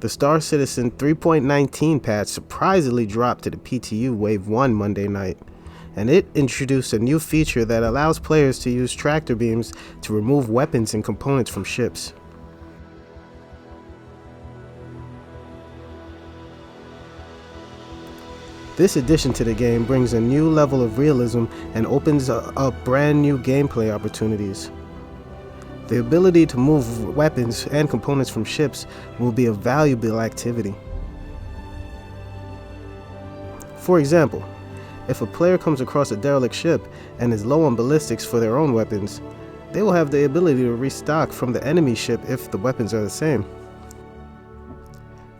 The Star Citizen 3.19 patch surprisingly dropped to the PTU Wave 1 Monday night, and it introduced a new feature that allows players to use tractor beams to remove weapons and components from ships. This addition to the game brings a new level of realism and opens up brand new gameplay opportunities. The ability to move weapons and components from ships will be a valuable activity. For example, if a player comes across a derelict ship and is low on ballistics for their own weapons, they will have the ability to restock from the enemy ship if the weapons are the same.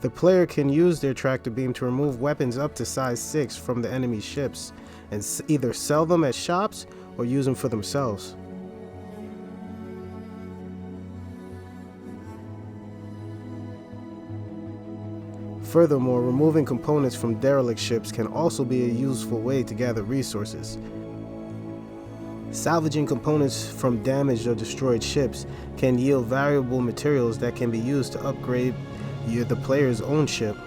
The player can use their tractor beam to remove weapons up to size 6 from the enemy ships and either sell them at shops or use them for themselves. Furthermore, removing components from derelict ships can also be a useful way to gather resources. Salvaging components from damaged or destroyed ships can yield valuable materials that can be used to upgrade the player's own ship.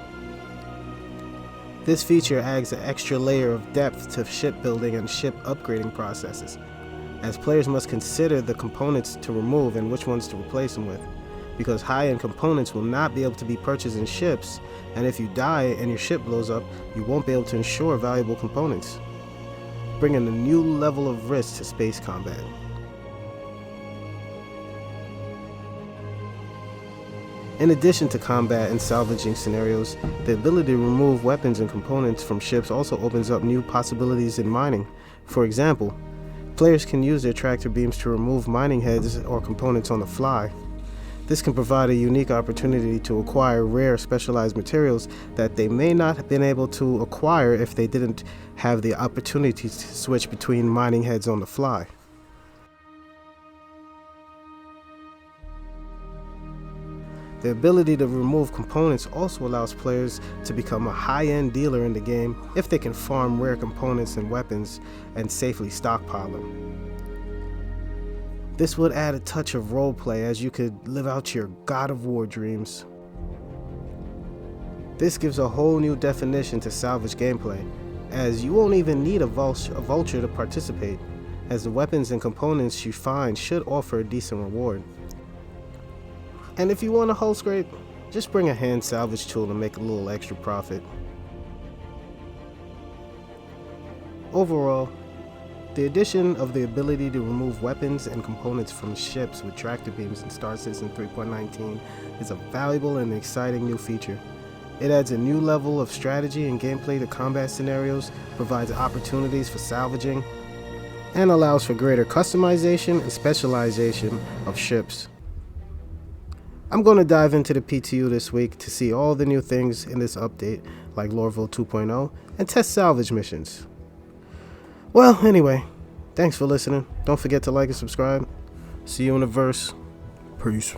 This feature adds an extra layer of depth to shipbuilding and ship upgrading processes, as players must consider the components to remove and which ones to replace them with, because high-end components will not be able to be purchased in ships, and if you die and your ship blows up, you won't be able to insure valuable components, bringing a new level of risk to space combat. In addition to combat and salvaging scenarios, the ability to remove weapons and components from ships also opens up new possibilities in mining. For example, players can use their tractor beams to remove mining heads or components on the fly. This can provide a unique opportunity to acquire rare specialized materials that they may not have been able to acquire if they didn't have the opportunity to switch between mining heads on the fly. The ability to remove components also allows players to become a high-end dealer in the game if they can farm rare components and weapons and safely stockpile them. This would add a touch of roleplay as you could live out your God of War dreams. This gives a whole new definition to salvage gameplay, as you won't even need a vulture to participate, as the weapons and components you find should offer a decent reward. And if you want a hull scrape, just bring a hand salvage tool to make a little extra profit. Overall, the addition of the ability to remove weapons and components from ships with tractor beams in Star Citizen 3.19 is a valuable and exciting new feature. It adds a new level of strategy and gameplay to combat scenarios, provides opportunities for salvaging, and allows for greater customization and specialization of ships. I'm going to dive into the PTU this week to see all the new things in this update, like Lorville 2.0, and test salvage missions. Well, anyway, thanks for listening. Don't forget to like and subscribe. See you in the verse. Peace.